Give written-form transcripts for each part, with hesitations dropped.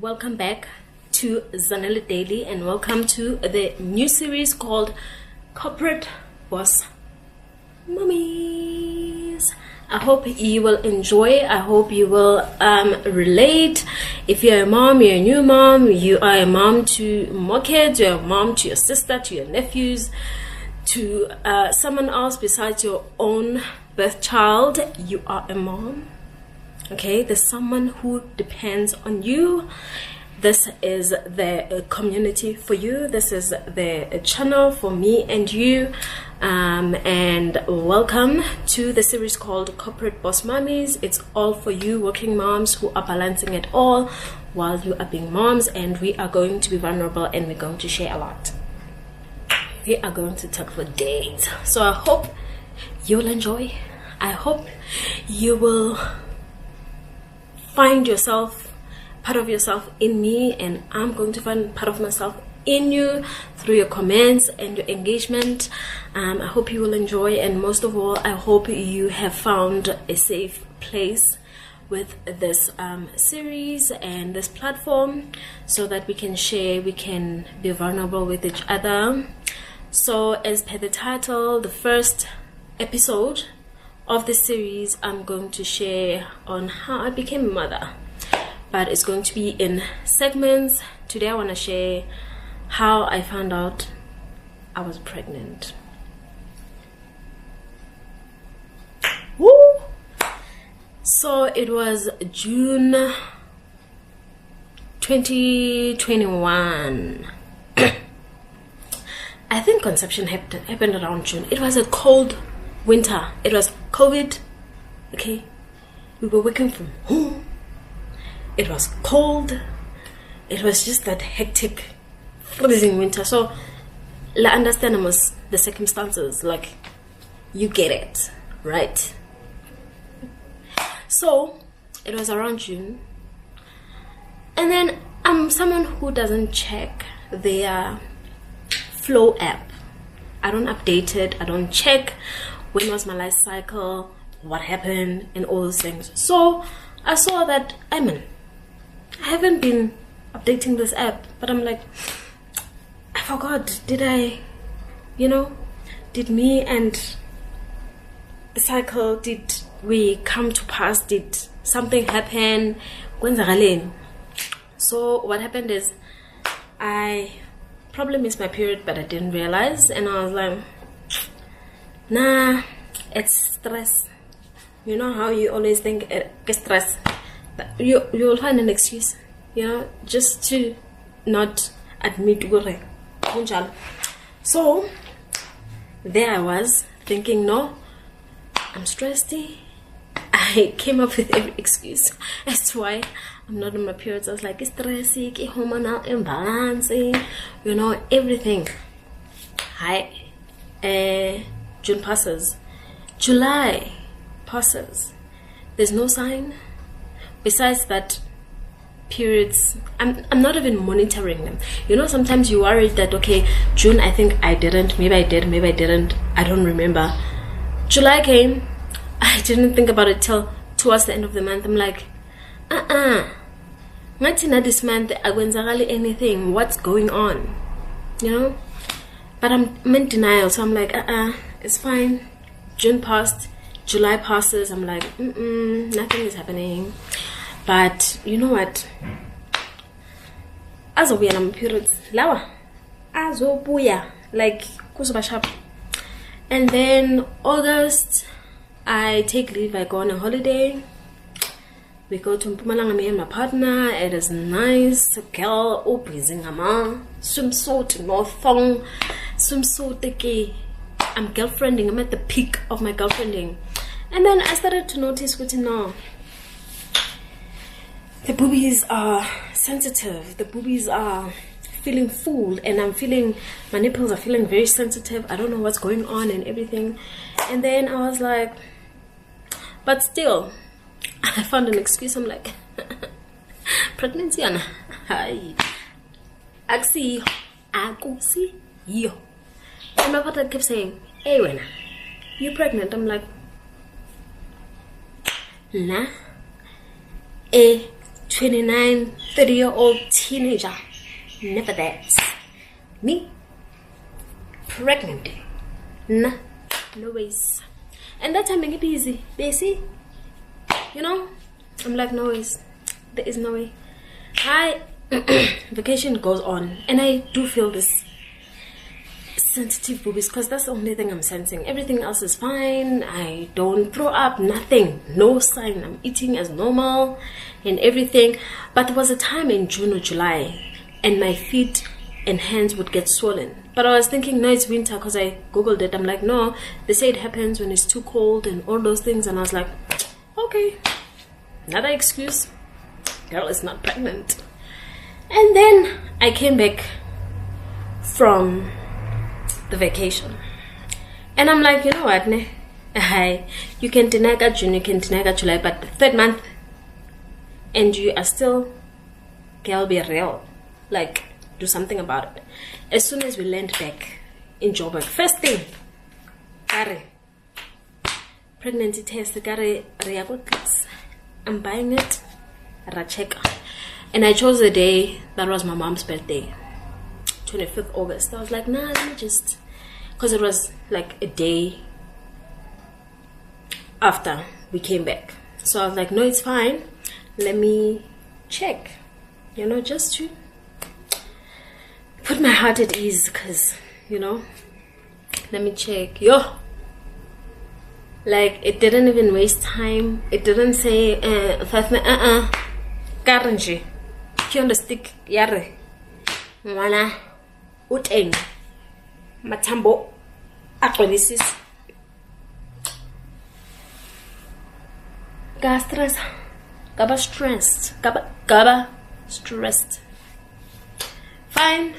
welcome back to Zanella Daily, and welcome to the new series called Corporate Boss Mommies. I hope you will enjoy. I hope you will relate. If you're a mom, you're a new mom, you are a mom to more kids, you're a mom to your sister, to your nephews, to someone else besides your own birth child, you are a mom. Okay, there's someone who depends on you. This is the community for you. This is the channel for me and you. And welcome to the series called Corporate Boss Mommies. It's all for you working moms who are balancing it all while you are being moms, and we are going to be vulnerable and we're going to share a lot. We are going to talk for days. So I hope you'll enjoy. I hope you will find yourself, part of yourself in me, and I'm going to find part of myself in you through your comments and your engagement. I hope you will enjoy, and most of all, I hope you have found a safe place with this series and this platform so that we can share, we can be vulnerable with each other. So as per the title, the first episode of the series, I'm going to share on how I became a mother, but it's going to be in segments. Today I want to share how I found out I was pregnant. Woo! So it was June 2021. I think conception happened around June. It was a cold winter. It was COVID. Okay, we were working from home. It was cold. It was just that hectic, freezing winter. So, I understand the circumstances. Like, you get it, right? So, it was around June. And then I'm someone who doesn't check their Flow app. I don't update it. I don't check when was my life cycle, what happened, and all those things. So I saw that I haven't been updating this app, but I'm like, I forgot. Did me and the cycle, did we come to pass? Did something happen? So what happened is I probably missed my period, but I didn't realize, and I was like, nah, it's stress. You know how you always think it's stress, you'll find an excuse, just to not admit to. So there I was thinking, no, I'm stressed. I came up with every excuse as to why I'm not in my periods. I was like, it's stressy, hormonal imbalance, everything. June passes, July passes. There's no sign. Besides that, periods, I'm not even monitoring them. Sometimes you worry that, okay, June, I think I didn't, maybe I did, maybe I didn't, I don't remember. July came, I didn't think about it till towards the end of the month. I'm like, this month I won't anything. What's going on? But I'm in denial, so I'm like, it's fine. June passed, July passes. I'm like, nothing is happening. But you know what? As we are on periods, lawa, like kusubashap. And then August, I take leave. I go on a holiday. We go to Mpumalanga, me and my partner. It is nice. Girl, breezing swimsuit, no thong, swimsuit. I'm girlfriending. I'm at the peak of my girlfriending. And then I started to notice what the boobies are sensitive. The boobies are feeling full, and my nipples are feeling very sensitive. I don't know what's going on and everything. And then I was like, but still, I found an excuse. I'm like, pregnancy, hi, axi, akusi, yo. And my partner kept saying, hey, when you pregnant? I'm like, nah, 29, 30-year-old teenager. Never that. Me? Pregnant. Nah, no ways. And that time I get easy. Busy. You know? I'm like, no ways. There is no way. Vacation goes on. And I do feel this sensitive boobies because that's the only thing I'm sensing. Everything else is fine. I don't throw up, nothing, no sign. I'm eating as normal and everything. But there was a time in June or July and my feet and hands would get swollen. But I was thinking, no, it's winter because I googled it. I'm like, no, they say it happens when it's too cold and all those things. And I was like, okay, another excuse. Girl is not pregnant. And then I came back from the vacation and I'm like, you know what, ne? You can deny that June, you can deny that July, but the third month and you are still, girl, be real, like do something about it. As soon as we land back in Joburg, first thing, pregnancy test, I'm buying it, check. And I chose the day that was my mom's birthday, 25th August. I was like, nah, let me just, because it was like a day after we came back. So I was like, no, it's fine. Let me check, you know, just to put my heart at ease, because, you know, let me check. Yo, like, it didn't even waste time. It didn't say, Karanji, on the stick, yare, mwana, uteng, matambo, aqualisis, stress, gaba stressed, gaba stressed. Fine.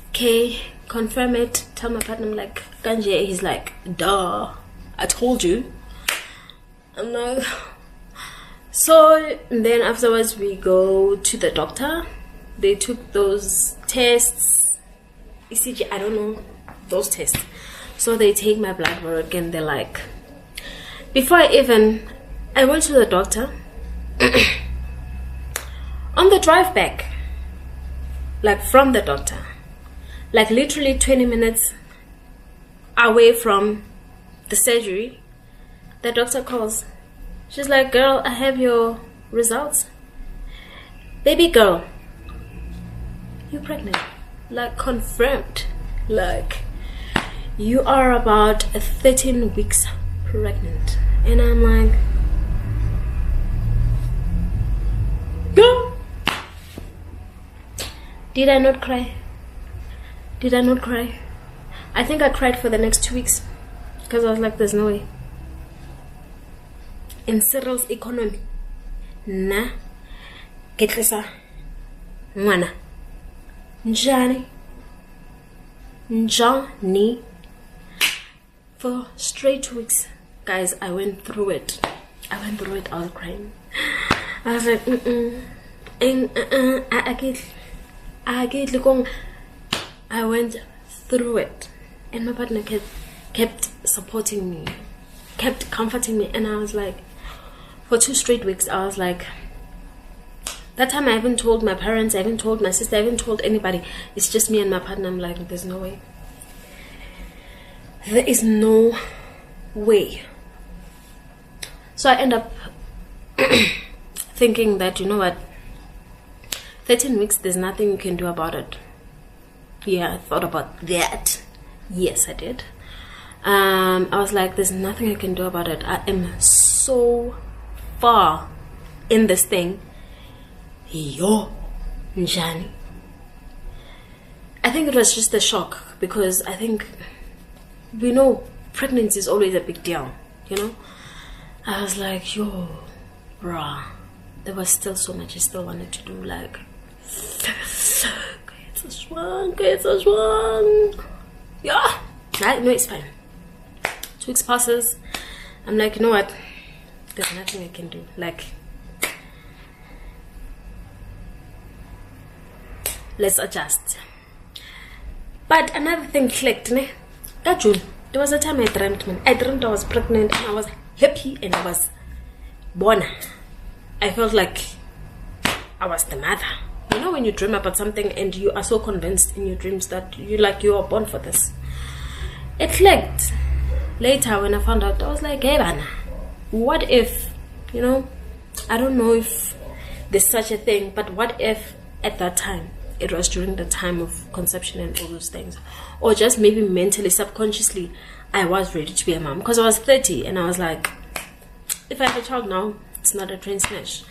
Okay, confirm it. Tell my partner, I'm like, Kanje. He's like, duh, I told you. I'm like, so then afterwards we go to the doctor. They took those tests, ECG, I don't know, those tests. So they take my blood work and they're like, before I went to the doctor, on the drive back, like from the doctor, like literally 20 minutes away from the surgery, the doctor calls. She's like, girl, I have your results. Baby girl, you're pregnant. Like, confirmed. Like, you are about 13 weeks pregnant. And I'm like, girl, did I not cry? Did I not cry? I think I cried for the next 2 weeks because I was like, there's no way. In Cyril's economy, na ketlisa mwana njani for straight 2 weeks. Guys, I went through it. I was crying. I was like, I went through it, and my partner kept supporting me, kept comforting me, and I was like, for 2 straight weeks, I was like, that time I haven't told my parents, I haven't told my sister, I haven't told anybody. It's just me and my partner. I'm like, there's no way. There is no way. So I end up thinking that, you know what, 13 weeks, there's nothing you can do about it. Yeah, I thought about that. Yes, I did. I was like, there's nothing I can do about it. I am so far in this thing. Yo, njani. I think it was just a shock because I think we know pregnancy is always a big deal, you know. I was like, yo, bruh, there was still so much I still wanted to do, like, it's so strong. Yeah, no, it's fine. 2 weeks passes. I'm like, you know what? There's nothing I can do. Like, let's adjust. But another thing clicked, ne? That June, there was a time I dreamt, man. I dreamt I was pregnant and I was happy and I was born. I felt like I was the mother. You know when you dream about something and you are so convinced in your dreams that you are born for this. It clicked. Later when I found out, I was like, hey Bana, what if, I don't know if there's such a thing, but what if at that time, it was during the time of conception and all those things, or just maybe mentally, subconsciously, I was ready to be a mom, because I was 30 and I was like, if I have a child now, it's not a train smash.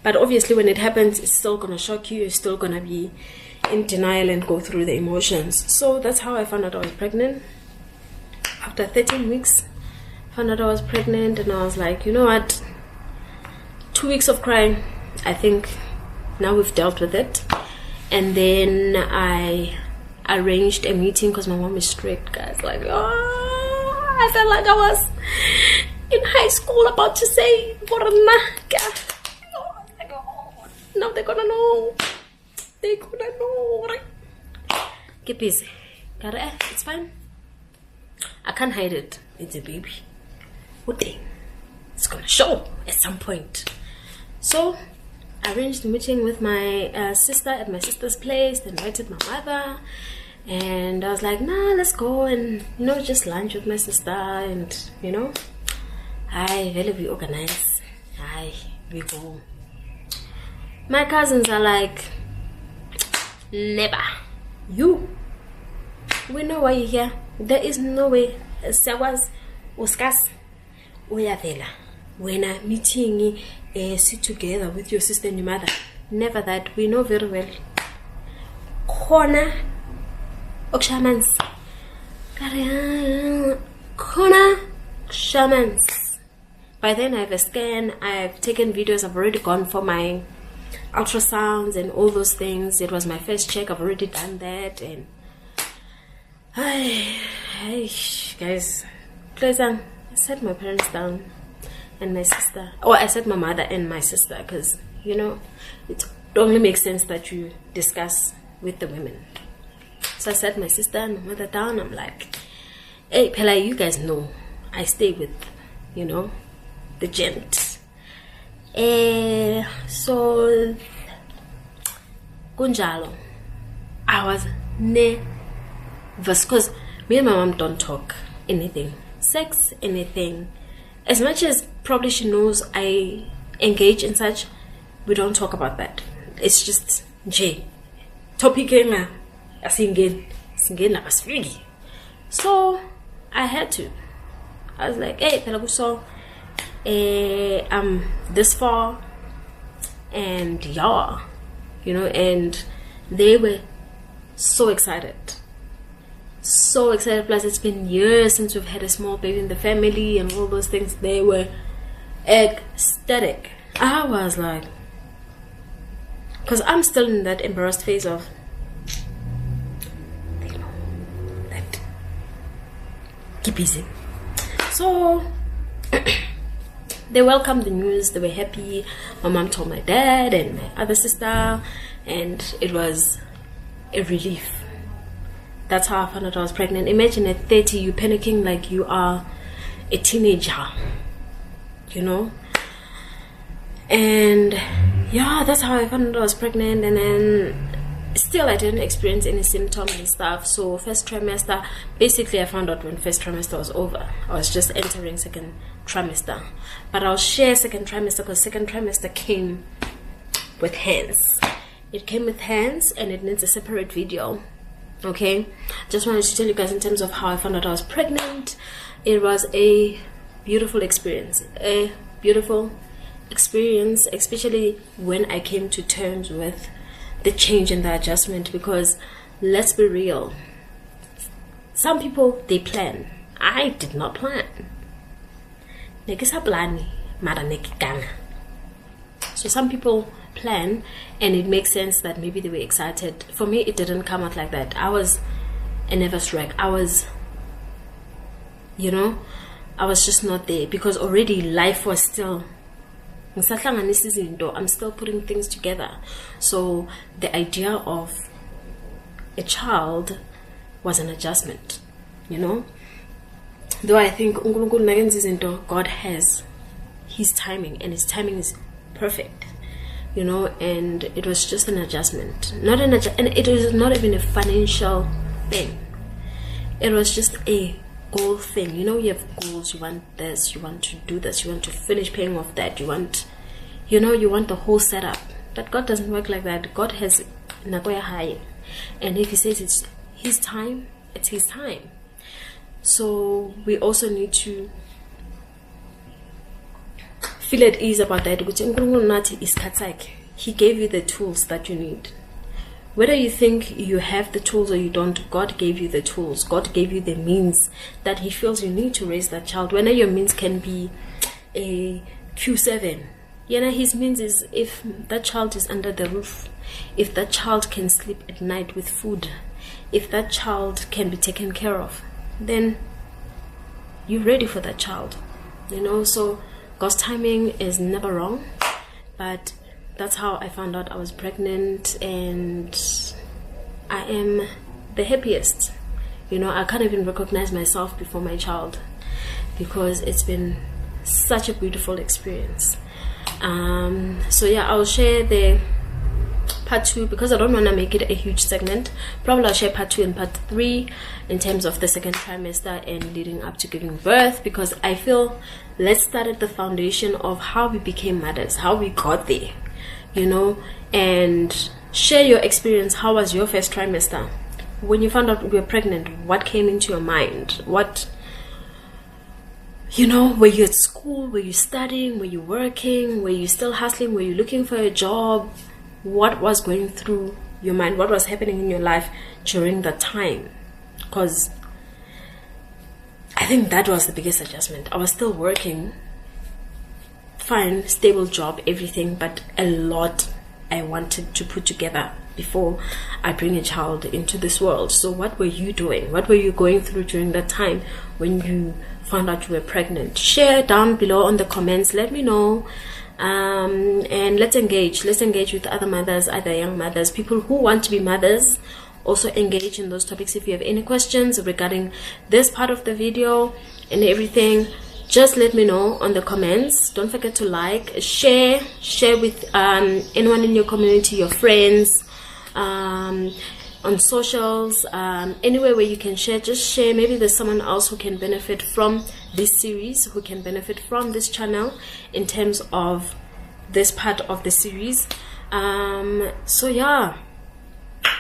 But obviously when it happens, it's still gonna shock you, you're still gonna be in denial and go through the emotions. So that's how I found out I was pregnant. After 13 weeks, I found out I was pregnant, and I was like, you know what, 2 weeks of crying, I think now we've dealt with it. And then I arranged a meeting, because my mom is strict, guys. Like, I felt like I was in high school about to say, now they're gonna know. They're gonna know. Get busy. It's fine. I can't hide it. It's a baby. What thing? It's gonna show at some point. So I arranged a meeting with my sister at my sister's place, invited my mother, and I was like, nah, let's go and just lunch with my sister, and I really be organized. We go. My cousins are like, never. We know why you're here. There is no way. Sawas uskas uyavela. When I'm meeting sit together with your sister and your mother. Never that. We know very well. Khona okshamans. Khona shamans. By then I have a scan, I've taken videos, I've already gone for my ultrasounds and all those things. It was my first check, I've already done that. And guys, please, I sat my parents down and my sister, I said my mother and my sister, because it only makes sense that you discuss with the women. So I sat my sister and my mother down. I'm like, hey Pela, you guys know I stay with the gent. So kunjalo, I was nervous, because me and my mom don't talk anything sex, anything. As much as probably she knows I engage in such, we don't talk about that. It's just topic so I had to. I was like, hey Pelaguso, I'm this far, and and they were so excited. Plus it's been years since we've had a small baby in the family and all those things. They were ecstatic. I was like, because I'm still in that embarrassed phase of, that keep busy. So they welcomed the news, they were happy. My mom told my dad and my other sister, and it was a relief. That's how I found out I was pregnant. Imagine at 30 you panicking like you are a teenager, and that's how I found out I was pregnant. And then still I didn't experience any symptoms and stuff. So first trimester, basically I found out when first trimester was over. I was just entering second trimester, but I'll share second trimester because second trimester came with hands. It came with hands, and it needs a separate video. Okay, just wanted to tell you guys in terms of how I found out I was pregnant. It was a beautiful experience, especially when I came to terms with the change and the adjustment. Because let's be real, some people, they plan. I did not plan. So some people plan, and it makes sense that maybe they were excited. For me, it didn't come out like that. I was a nervous wreck. I was just not there, because already life was still, I'm still putting things together. So the idea of a child was an adjustment, though I think God has his timing, and his timing is perfect. you know, and it was just an adjustment, and it was not even a financial thing. It was just a goal thing. You know, you have goals, you want this, you want to do this, you want to finish paying off that, you want the whole setup. But God doesn't work like that. God has nagoya high, and if he says it's his time, it's his time. So we also need to feel at ease about that. He gave you the tools that you need. Whether you think you have the tools or you don't, God gave you the tools. God gave you the means that he feels you need to raise that child. Whether your means can be a Q7. You know, his means is if that child is under the roof, if that child can sleep at night with food, if that child can be taken care of, then you're ready for that child. You know, so God's timing is never wrong. But that's how I found out I was pregnant, and I am the happiest. You know, I can't even recognize myself before my child, because it's been such a beautiful experience. So yeah, I'll share the part 2 because I don't want to make it a huge segment. Probably I'll share part 2 and part 3 in terms of the second trimester and leading up to giving birth, because I feel let's start at the foundation of how we became mothers, how we got there, you know, and share your experience. How was your first trimester? When you found out you were pregnant, what came into your mind? What, you know, were you at school? Were you studying? Were you working? Were you still hustling? Were you looking for a job? What was going through your mind? What was happening in your life during that time? Because I think that was the biggest adjustment. I was still working, fine, stable job, everything, but a lot I wanted to put together before I bring a child into this world. So what were you doing? What were you going through during that time when you found out you were pregnant? Share down below on the comments. Let me know. And let's engage with other mothers, other young mothers, people who want to be mothers. Also engage in those topics. If you have any questions regarding this part of the video and everything, just let me know on the comments. Don't forget to like, share with anyone in your community, your friends, on socials, anywhere where you can share. Just share. Maybe there's someone else who can benefit from this series, who can benefit from this channel in terms of this part of the series. So yeah,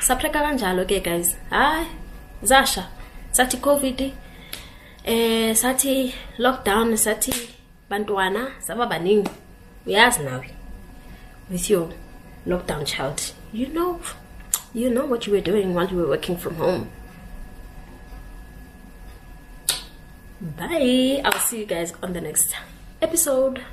sapreka kanjalo ke guys. Hi Zasha, sathi COVID, sathi lockdown, sathi bantwana saba baningi. Uyazi nawe with your lockdown child, you know what you were doing while you were working from home. Bye. I'll see you guys on the next episode.